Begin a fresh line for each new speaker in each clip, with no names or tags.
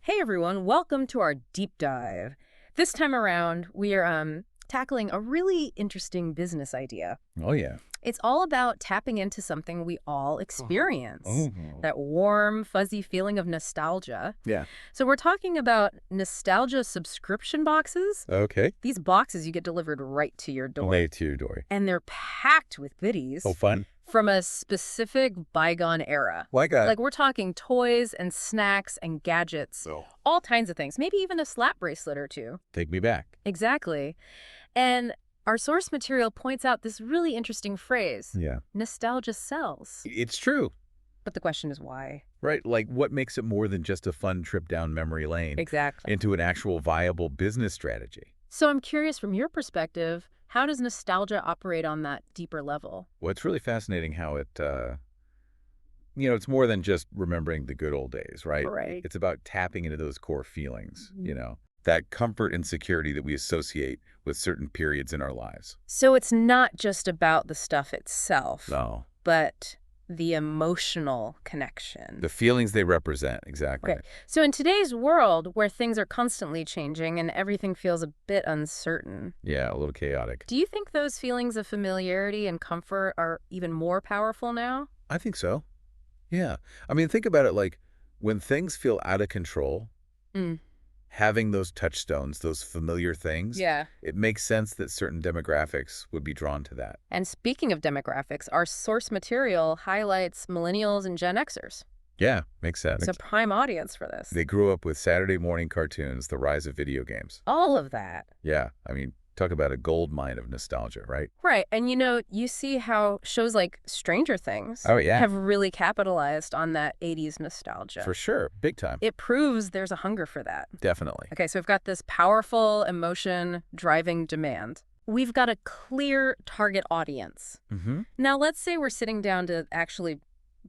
Hey everyone, welcome to our deep dive. This time around, we are tackling a really interesting business idea.
Oh, yeah.
It's all about tapping into something we all experience,
Oh.
that warm, fuzzy feeling of nostalgia.
Yeah.
So we're talking about nostalgia subscription boxes.
Okay.
These boxes you get delivered right to your door.
Lay to your door.
And they're packed with goodies
Oh, fun.
from a specific bygone era.
Like
Like we're talking toys and snacks and gadgets,
oh,
all kinds of things, maybe even a slap bracelet or two.
take me back.
Exactly. And our source material points out this really interesting phrase,
Yeah.
nostalgia sells.
It's true,
But the question is why?
right? Like, what makes it more than just a fun trip down memory lane
Exactly.
into an actual viable business strategy?
So I'm curious, from your perspective, how does nostalgia operate on that deeper level?
Well, it's really fascinating how it's more than just remembering the good old days, right?
Right.
It's about tapping into those core feelings,
Mhm.
that comfort and security that we associate with certain periods in our lives.
So it's not just about the stuff itself,
No.
but the emotional connection.
The feelings they represent, exactly.
Okay. So in today's world, where things are constantly changing and everything feels a bit uncertain,
Yeah, a little chaotic.
do you think those feelings of familiarity and comfort are even more powerful now?
I think so. Yeah. I mean, think about it like when things feel out of control,
Mm.
having those touchstones, those familiar things,
Yeah.
it makes sense that certain demographics would be drawn to that.
And speaking of demographics, our source material highlights millennials and Gen Xers.
Yeah, makes sense.
It's a prime audience for this.
They grew up with Saturday morning cartoons, the rise of video games.
All of that.
Yeah. I mean, talk about a gold mine of nostalgia, right?
Right. And you see how shows like Stranger Things
Oh, yeah.
have really capitalized on that 80s nostalgia.
For sure. Big time.
It proves there's a hunger for that.
Definitely.
Okay, so we've got this powerful emotion driving demand. We've got a clear target audience.
Mm-hmm.
Now, let's say we're sitting down to actually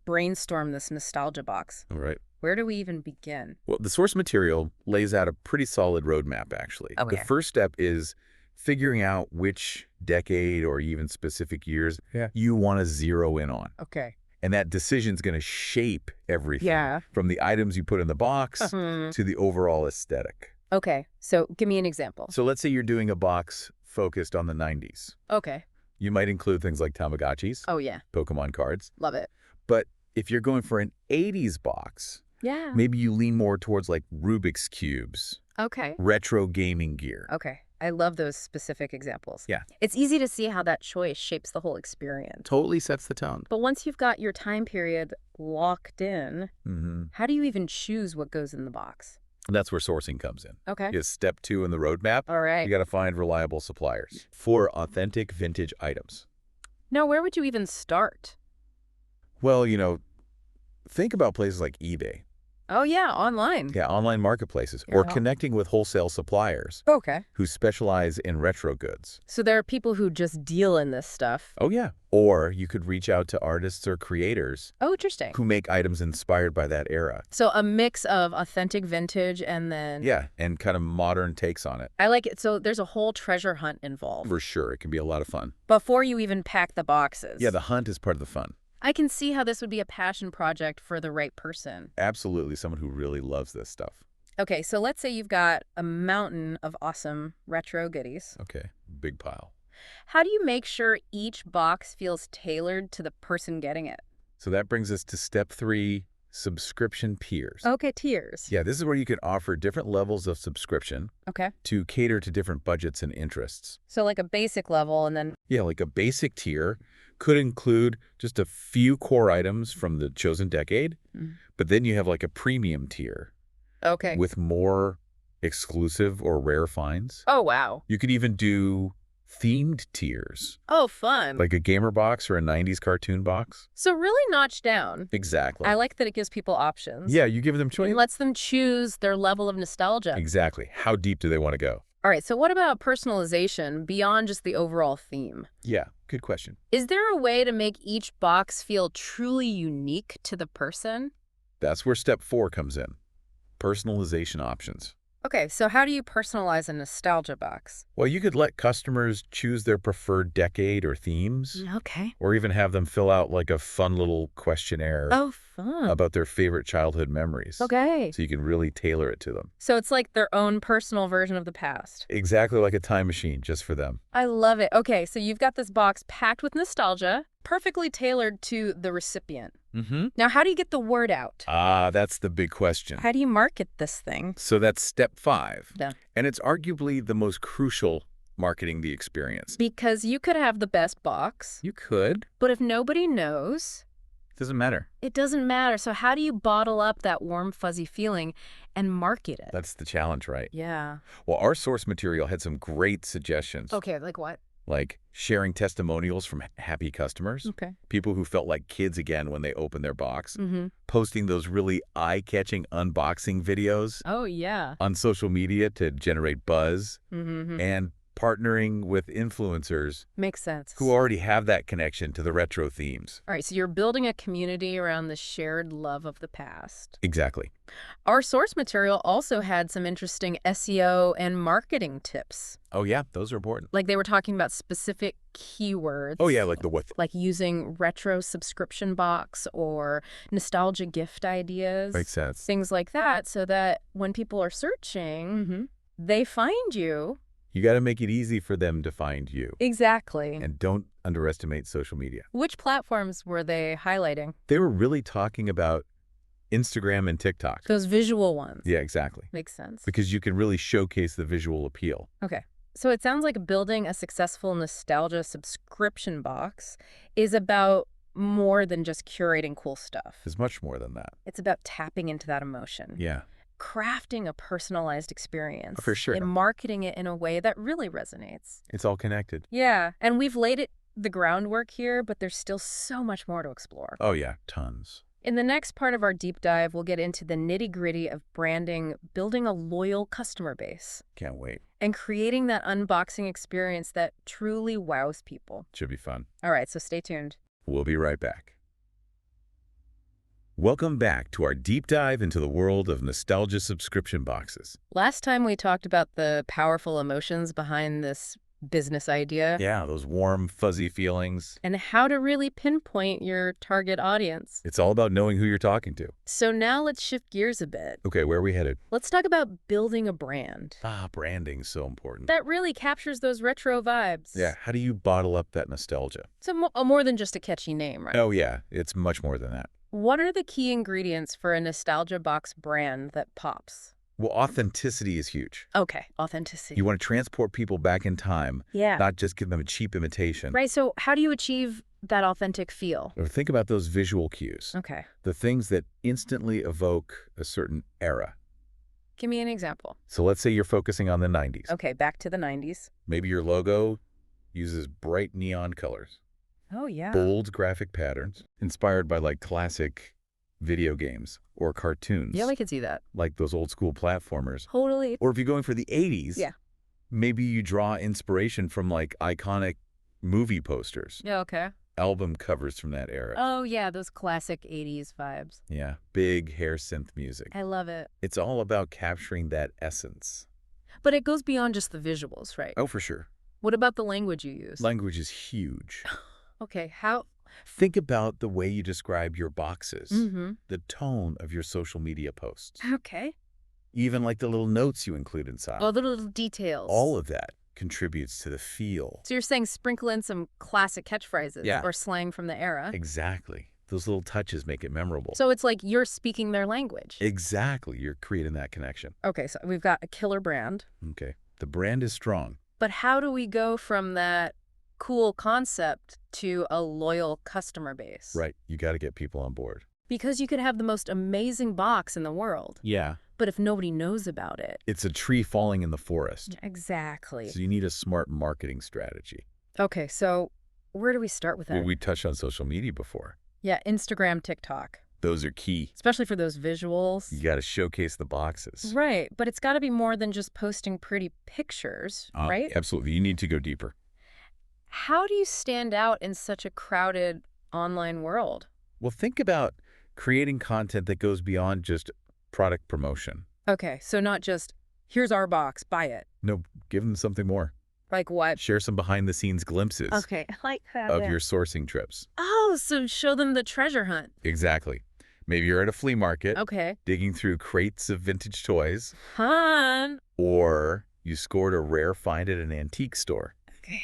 brainstorm this nostalgia box.
All right.
Where do we even begin?
Well, the source material lays out a pretty solid roadmap, actually.
Okay.
The first step is figuring out which decade or even specific years you want to zero in on.
Okay.
And that decision's going to shape everything.
Yeah.
From the items you put in the box
Mhm.
to the overall aesthetic.
Okay, so give me an example.
So let's say you're doing a box focused on the 90s.
Okay.
You might include things like Tamagotchis,
Oh, yeah.
Pokemon cards.
Love it.
But if you're going for an 80s box,
Yeah.
maybe you lean more towards like Rubik's Cubes,
Okay.
retro gaming gear.
Okay. I love those specific examples.
Yeah.
It's easy to see how that choice shapes the whole experience.
Totally sets the tone.
But once you've got your time period locked in,
Mm-hmm.
how do you even choose what goes in the box?
That's where sourcing comes in.
Okay.
Is step 2 in the roadmap.
All right.
You got to find reliable suppliers for authentic vintage items.
Now, where would you even start?
Well, think about places like eBay.
Oh, yeah, online.
Yeah, online marketplaces.
Yeah.
Or connecting with wholesale suppliers
Okay.
who specialize in retro goods.
So there are people who just deal in this stuff.
Oh, yeah. Or you could reach out to artists or creators
Oh, interesting.
who make items inspired by that era.
So a mix of authentic vintage and then...
Yeah, and kind of modern takes on it.
I like it. So there's a whole treasure hunt involved
For sure, it can be a lot of fun.
before you even pack the boxes.
Yeah, the hunt is part of the fun.
I can see how this would be a passion project for the right person.
Absolutely, someone who really loves this stuff.
Okay, so let's say you've got a mountain of awesome retro goodies.
Okay, big pile.
How do you make sure each box feels tailored to the person getting it?
So that brings us to step 3, subscription tiers.
Okay, tiers.
Yeah, this is where you can offer different levels of subscription
Okay.
to cater to different budgets and interests.
So like a basic level and then...
Yeah, like a basic tier could include just a few core items from the chosen decade, but then you have like a premium tier
Okay.
with more exclusive or rare finds.
Oh, wow.
You could even do themed tiers,
Oh, fun.
like a gamer box or a 90s cartoon box.
So really notch down.
Exactly.
I like that it gives people options.
Yeah, you give them choice.
It lets them choose their level of nostalgia.
Exactly. How deep do they want to go?
All right, so what about personalization beyond just the overall theme?
Yeah, good question.
Is there a way to make each box feel truly unique to the person?
That's where step 4 comes in. Personalization options.
Okay, so how do you personalize a nostalgia box?
Well, you could let customers choose their preferred decade or themes,
Okay.
or even have them fill out like a fun little questionnaire
Oh, fun.
about their favorite childhood memories.
Okay.
So you can really tailor it to them.
So it's like their own personal version of the past.
Exactly like a time machine just for them.
I love it. Okay, so you've got this box packed with nostalgia, perfectly tailored to the recipient.
Mm-hmm.
Now, how do you get the word out?
Ah, that's the big question.
How do you market this thing?
So that's step 5.
Yeah.
And it's arguably the most crucial marketing the experience.
Because you could have the best box,
You could.
but if nobody knows,
Doesn't matter.
it doesn't matter. So how do you bottle up that warm, fuzzy feeling and market it?
That's the challenge, right?
Yeah.
Well, our source material had some great suggestions.
Okay, like what?
Like sharing testimonials from happy customers,
Okay.
people who felt like kids again when they opened their box,
Mm-hmm.
posting those really eye-catching unboxing videos
Oh, yeah.
on social media to generate buzz,
Mm-hmm.
and partnering with influencers
Makes sense.
who already have that connection to the retro themes.
All right, so you're building a community around the shared love of the past.
Exactly.
Our source material also had some interesting SEO and marketing tips.
Oh, yeah, those are important.
Like they were talking about specific keywords.
Oh, yeah, like the what?
Like using retro subscription box or nostalgia gift ideas.
Makes sense.
Things like that, so that when people are searching, they find you.
You got to make it easy for them to find you.
Exactly.
And don't underestimate social media.
Which platforms were they highlighting?
They were really talking about Instagram and TikTok.
Those visual ones.
Yeah, exactly.
Makes sense.
Because you can really showcase the visual appeal.
Okay. So it sounds like building a successful nostalgia subscription box is about more than just curating cool stuff.
There's much more than that.
It's about tapping into that emotion.
Yeah.
Crafting a personalized experience.
For sure.
And marketing it in a way that really resonates.
It's all connected.
Yeah. And we've laid the groundwork here, but there's still so much more to explore.
Oh, yeah. Tons.
In the next part of our deep dive, we'll get into the nitty-gritty of branding, building a loyal customer base,
Can't wait.
and creating that unboxing experience that truly wows people.
Should be fun.
All right, so stay tuned.
We'll be right back. Welcome back to our deep dive into the world of nostalgia subscription boxes.
Last time we talked about the powerful emotions behind this business idea.
Yeah, those warm, fuzzy feelings.
And how to really pinpoint your target audience.
It's all about knowing who you're talking to.
So now let's shift gears a bit.
Okay, where are we headed?
Let's talk about building a brand.
Branding's so important.
That really captures those retro vibes.
Yeah, how do you bottle up that nostalgia?
So more than just a catchy name, right?
Oh, yeah, it's much more than that.
What are the key ingredients for a nostalgia box brand that pops?
Well, authenticity is huge.
Okay, authenticity.
You want to transport people back in time,
Yeah.
not just give them a cheap imitation.
Right, so how do you achieve that authentic feel?
Or think about those visual cues,
Okay.
the things that instantly evoke a certain era.
Give me an example.
So let's say you're focusing on the 90s.
Okay, back to the 90s.
Maybe your logo uses bright neon colors,
Oh, yeah.
bold graphic patterns, inspired by like classic video games or cartoons.
Yeah, I could see that.
Like those old school platformers.
Totally.
Or if you're going for the 80s,
Yeah.
maybe you draw inspiration from like iconic movie posters,
Yeah, okay.
album covers from that era.
Oh, yeah, those classic 80s vibes.
Yeah, big hair synth music.
I love it.
It's all about capturing that essence.
But it goes beyond just the visuals, right?
Oh, for sure.
What about the language you use?
Language is huge.
Okay, how?
Think about the way you describe your boxes,
Mm-hmm.
the tone of your social media posts,
Okay.
even like the little notes you include inside.
Oh, the little details.
All of that contributes to the feel.
So you're saying sprinkle in some classic catchphrases
Yeah.
or slang from the era?
Exactly. Those little touches make it memorable.
So it's like you're speaking their language.
Exactly. You're creating that connection.
Okay, so we've got a killer brand.
Okay. The brand is strong.
But how do we go from that cool concept to a loyal customer base?
Right. You got to get people on board.
Because you could have the most amazing box in the world,
Yeah.
but if nobody knows about it.
It's a tree falling in the forest.
Exactly.
So you need a smart marketing strategy.
Okay, so where do we start with that?
Well, we touched on social media before.
Yeah, Instagram, TikTok,
Those are key.
especially for those visuals.
You got to showcase the boxes.
Right, but it's got to be more than just posting pretty pictures, right?
Absolutely. You need to go deeper.
How do you stand out in such a crowded online world?
Well, think about creating content that goes beyond just product promotion.
Okay, so not just, here's our box, buy it.
No, give them something more.
Like what?
Share some behind-the-scenes glimpses
Okay, I like that.
of your sourcing trips.
Oh, so show them the treasure hunt.
Exactly. Maybe you're at a flea market,
Okay.
digging through crates of vintage toys,
Fun.
or you scored a rare find at an antique store.
Okay.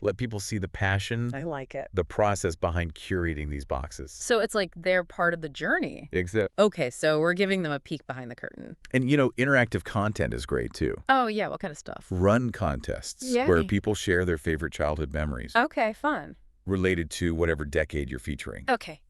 Let people see the passion,
I like it.
the process behind curating these boxes.
So it's like they're part of the journey.
Exactly.
Okay, so we're giving them a peek behind the curtain.
And, interactive content is great, too.
Oh, yeah, what kind of stuff?
Run contests
Yay.
where people share their favorite childhood memories
Okay, fun.
related to whatever decade you're featuring.
Okay.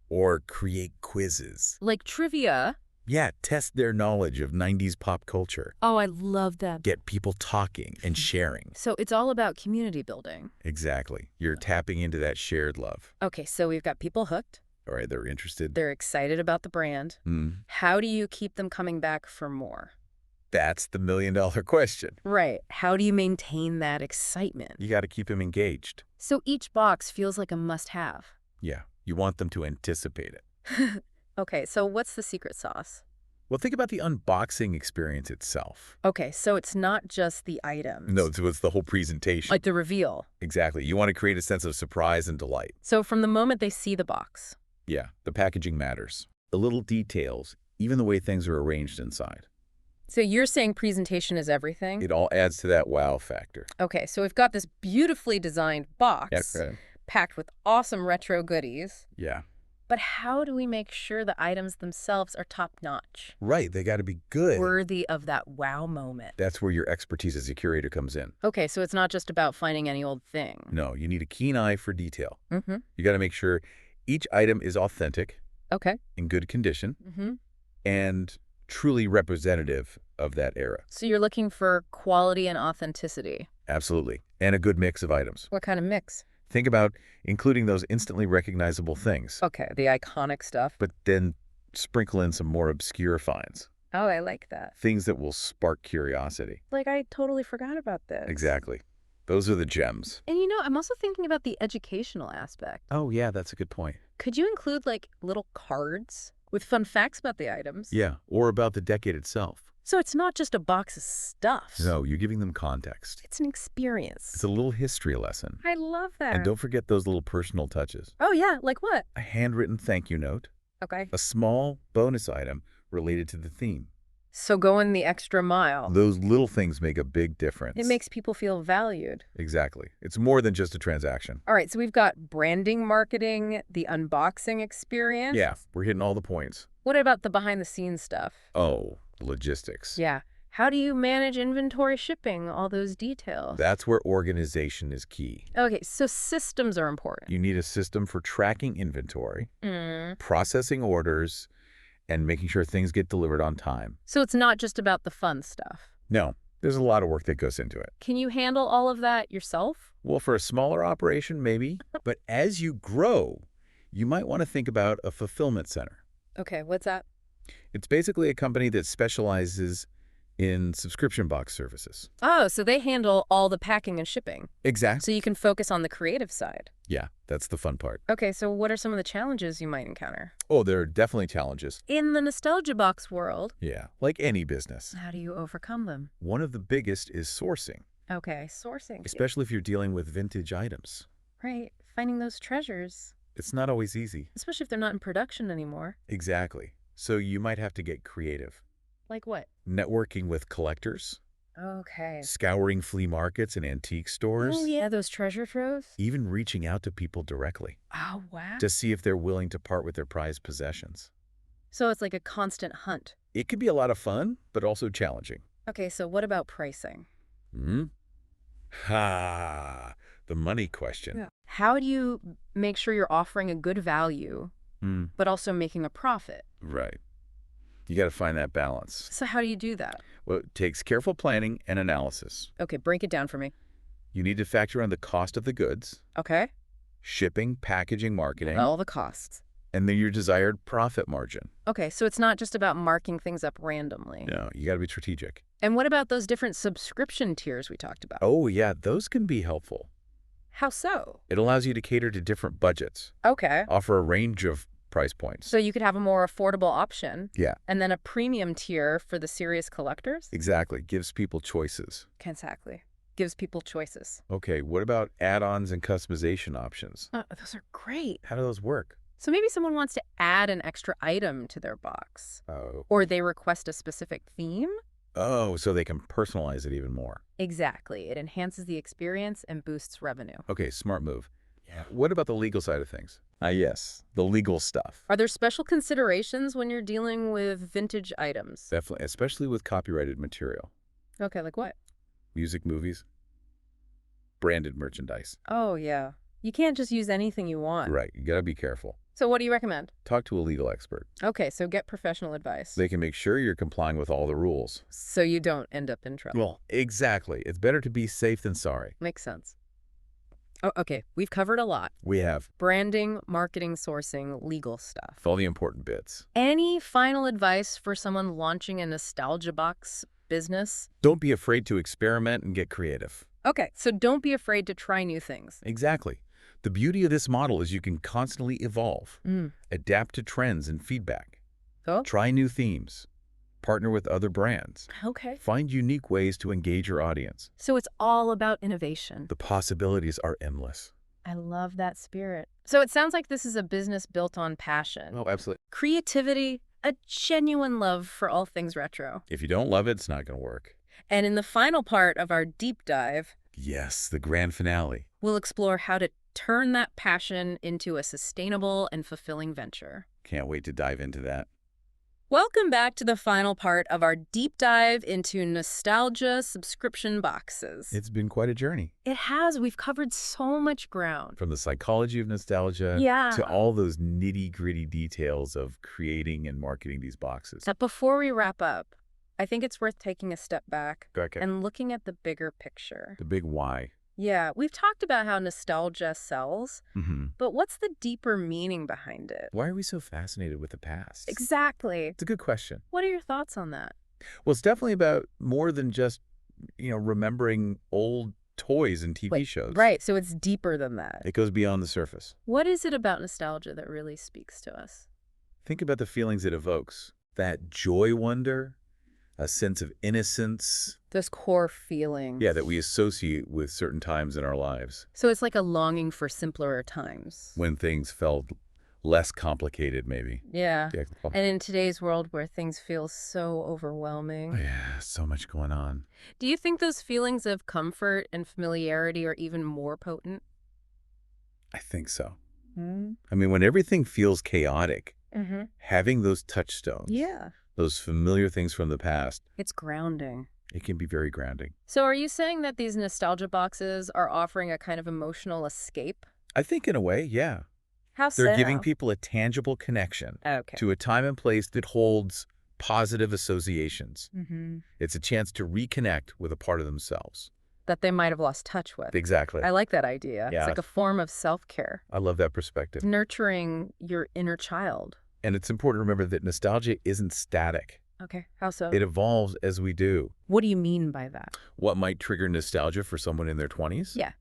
Or create quizzes.
Like trivia.
Yeah, test their knowledge of 90s pop culture.
Oh, I love that.
Get people talking and sharing.
So it's all about community building.
Exactly. You're tapping into that shared love.
Okay, so we've got people hooked.
All right, they're interested.
They're excited about the brand. How do you keep them coming back for more?
That's the million-dollar question.
Right. How do you maintain that excitement?
You got to keep them engaged.
So each box feels like a must-have.
Yeah, you want them to anticipate it.
Okay, so what's the secret sauce?
Well, think about the unboxing experience itself.
Okay, so it's not just the items.
No, it's the whole presentation.
Like the reveal.
Exactly. You want to create a sense of surprise and delight.
So from the moment they see the box.
Yeah, the packaging matters. The little details, even the way things are arranged inside.
So you're saying presentation is everything?
It all adds to that wow factor.
Okay, so we've got this beautifully designed box
Yeah.
packed with awesome retro goodies.
Yeah.
But how do we make sure the items themselves are top-notch?
Right, they got to be good.
Worthy of that wow moment.
That's where your expertise as a curator comes in.
Okay, so it's not just about finding any old thing.
No, you need a keen eye for detail.
Mm-hmm.
You got to make sure each item is authentic,
Okay.
in good condition,
Mm-hmm.
and truly representative of that era.
So you're looking for quality and authenticity.
Absolutely. And a good mix of items.
What kind of mix?
Think about including those instantly recognizable things,
Okay, the iconic stuff.
but then sprinkle in some more obscure finds.
Oh, I like that.
Things that will spark curiosity.
Like, I totally forgot about this.
Exactly. Those are the gems.
And I'm also thinking about the educational aspect.
Oh, yeah, that's a good point.
Could you include, like, little cards with fun facts about the items?
Yeah, or about the decade itself.
So it's not just a box of stuff.
No, you're giving them context.
It's an experience.
It's a little history lesson.
I love that.
And don't forget those little personal touches.
Oh, yeah, like what?
A handwritten thank you note.
Okay.
A small bonus item related to the theme.
So going the extra mile.
Those little things make a big difference.
It makes people feel valued.
Exactly. It's more than just a transaction.
All right, so we've got branding, marketing, the unboxing experience.
Yeah, we're hitting all the points.
What about the behind-the-scenes stuff?
Oh, logistics.
Yeah. How do you manage inventory, shipping, all those details?
That's where organization is key.
Okay, so systems are important.
You need a system for tracking inventory,
Mm.
processing orders, and making sure things get delivered on time.
So it's not just about the fun stuff.
No, there's a lot of work that goes into it.
Can you handle all of that yourself?
Well, for a smaller operation, maybe. But as you grow, you might want to think about a fulfillment center.
Okay, what's that?
It's basically a company that specializes in subscription box services.
Oh, so they handle all the packing and shipping.
Exactly.
So you can focus on the creative side.
Yeah, that's the fun part.
Okay, so what are some of the challenges you might encounter?
Oh, there are definitely challenges.
In the nostalgia box world,
Yeah, like any business.
how do you overcome them?
One of the biggest is sourcing,
Okay, sourcing.
especially if you're dealing with vintage items.
Right, finding those treasures,
It's not always easy.
especially if they're not in production anymore.
Exactly. So you might have to get creative.
Like what?
Networking with collectors,
Okay.
scouring flea markets and antique stores,
Oh, yeah, those treasure troves?
even reaching out to people directly
Oh, wow.
to see if they're willing to part with their prized possessions.
So it's like a constant hunt.
It can be a lot of fun, but also challenging.
Okay, so what about pricing?
Hmm? Ha! The money question.
How do you make sure you're offering a good value,
Hmm.
but also making a profit?
Right. You got to find that balance.
So how do you do that?
Well, it takes careful planning and analysis.
Okay, break it down for me.
You need to factor in the cost of the goods,
Okay.
shipping, packaging, marketing,
All the costs.
and then your desired profit margin.
Okay, so it's not just about marking things up randomly.
No, you got to be strategic.
And what about those different subscription tiers we talked about?
Oh, yeah, those can be helpful.
How so?
It allows you to cater to different budgets,
Okay.
offer a range of price points.
So you could have a more affordable option
Yeah,
and then a premium tier for the serious collectors?
exactly. Gives people choices.
Exactly. Gives people choices.
Okay, what about add-ons and customization options?
Those are great.
How do those work?
So maybe someone wants to add an extra item to their box,
Oh.
or they request a specific theme.
Oh, so they can personalize it even more.
Exactly. It enhances the experience and boosts revenue.
Okay, smart move. Yeah. What about the legal side of things? Yes, the legal stuff.
Are there special considerations when you're dealing with vintage items?
Definitely, especially with copyrighted material.
Okay, like what?
Music, movies, branded merchandise.
Oh, yeah. You can't just use anything you want.
Right, you gotta be careful.
So what do you recommend?
Talk to a legal expert.
Okay, so get professional advice.
They can make sure you're complying with all the rules.
So you don't end up in trouble.
Well, exactly. It's better to be safe than sorry.
Makes sense. Oh, okay. We've covered a lot.
We have
Branding, marketing, sourcing, legal stuff.
all the important bits.
Any final advice for someone launching a nostalgia box business?
Don't be afraid to experiment and get creative.
Okay, so don't be afraid to try new things.
Exactly. The beauty of this model is you can constantly evolve,
Mm.
adapt to trends and feedback,
Oh,
try new themes, partner with other brands,
okay.
find unique ways to engage your audience.
So it's all about innovation.
The possibilities are endless.
I love that spirit. So it sounds like this is a business built on passion,
Oh, absolutely.
creativity, a genuine love for all things retro.
If you don't love it, it's not going to work.
And in the final part of our deep dive,
Yes, the grand finale.
we'll explore how to turn that passion into a sustainable and fulfilling venture.
Can't wait to dive into that.
Welcome back to the final part of our deep dive into nostalgia subscription boxes.
It's been quite a journey.
It has. We've covered so much ground.
From the psychology of nostalgia
Yeah.
to all those nitty-gritty details of creating and marketing these boxes.
But before we wrap up, I think it's worth taking a step back
Okay.
and looking at the bigger picture.
The big why.
Yeah, we've talked about how nostalgia sells, but what's the deeper meaning behind it?
Why are we so fascinated with the past?
Exactly.
It's a good question.
What are your thoughts on that?
Well, it's definitely about more than just, remembering old toys and TV shows.
Right, so it's deeper than that.
It goes beyond the surface.
What is it about nostalgia that really speaks to us?
Think about the feelings it evokes. That joy wonder, a sense of innocence,
Those core feelings.
that we associate with certain times in our lives
So it's like a longing for simpler times.
when things felt less complicated, maybe.
Yeah.
Yeah.
And in today's world where things feel so overwhelming,
Yeah, so much going on.
do you think those feelings of comfort and familiarity are even more potent?
I think so.
Mm-hmm.
I mean, when everything feels chaotic,
Mm-hmm.
having those touchstones,
Yeah.
those familiar things from the past,
It's grounding.
it can be very grounding.
So are you saying that these nostalgia boxes are offering a kind of emotional escape?
I think in a way, yeah.
How so?
They're giving people a tangible connection
Okay.
to a time and place that holds positive associations.
Mm-hmm.
It's a chance to reconnect with a part of themselves.
That they might have lost touch with.
Exactly.
I like that idea.
Yeah.
It's like a form of self-care.
I love that perspective.
Nurturing your inner child.
And it's important to remember that nostalgia isn't static.
Okay, how so?
It evolves as we do.
What do you mean by that?
What might trigger nostalgia for someone in their 20s
Yeah.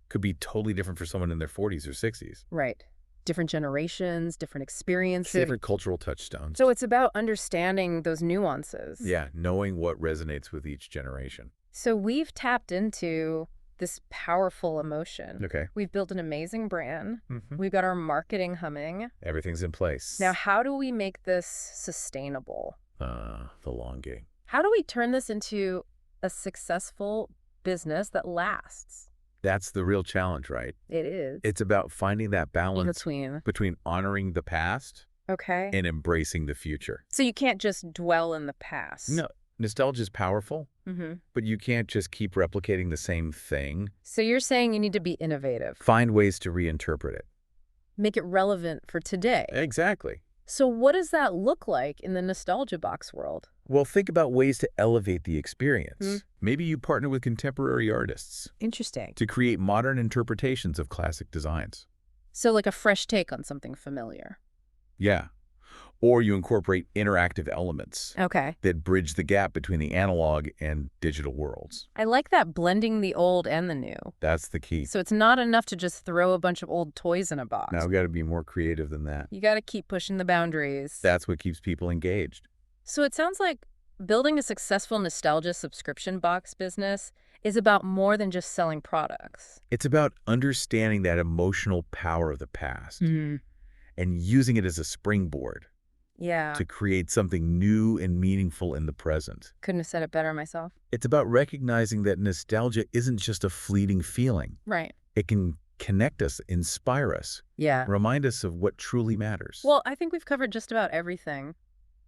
could be totally different for someone in their 40s or 60s.
Right. Different generations, different experiences.
Different cultural touchstones.
So it's about understanding those nuances.
Yeah, knowing what resonates with each generation.
So we've tapped into this powerful emotion.
Okay.
We've built an amazing brand.
Mm-hmm.
We've got our marketing humming.
Everything's in place.
Now, how do we make this sustainable?
The long game.
How do we turn this into a successful business that lasts?
That's the real challenge, right?
It is.
It's about finding that
in
balance
between.
between honoring the past
Okay.
and embracing the future.
So you can't just dwell in the past.
No, nostalgia is powerful,
Mm-hmm.
but you can't just keep replicating the same thing.
So you're saying you need to be innovative,
Find ways to reinterpret it.
make it relevant for today.
Exactly.
So what does that look like in the nostalgia box world?
Well, think about ways to elevate the experience.
Mm.
Maybe you partner with contemporary artists
Interesting.
to create modern interpretations of classic designs.
So like a fresh take on something familiar.
Yeah. Or you incorporate interactive elements
Okay.
that bridge the gap between the analog and digital worlds.
I like that, blending the old and the new.
That's the key.
So it's not enough to just throw a bunch of old toys in a
Now,
box.
we've got to be more creative than that.
You got to keep pushing the boundaries.
That's what keeps people engaged.
So it sounds like building a successful nostalgia subscription box business is about more than just selling products.
It's about understanding that emotional power of the past
Mm.
and using it as a springboard
Yeah.
to create something new and meaningful in the present.
Couldn't have said it better myself.
It's about recognizing that nostalgia isn't just a fleeting feeling.
Right.
It can connect us, inspire us,
Yeah.
remind us of what truly matters.
Well, I think we've covered just about everything,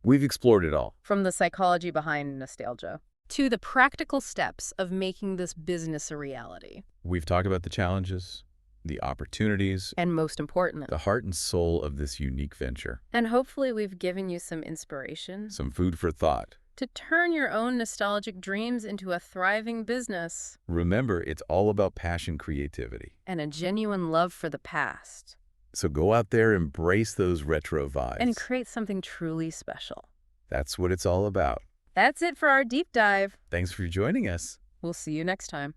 We've explored it all.
from the psychology behind nostalgia to the practical steps of making this business a reality.
We've talked about the challenges, the opportunities,
And most important,
the heart and soul of this unique venture.
and hopefully we've given you some inspiration
Some food for thought.
to turn your own nostalgic dreams into a thriving business
Remember, it's all about passion, creativity.
and a genuine love for the past,
So go out there, embrace those retro vibes.
and create something truly special.
That's what it's all about.
That's it for our deep dive.
Thanks for joining us.
We'll see you next time.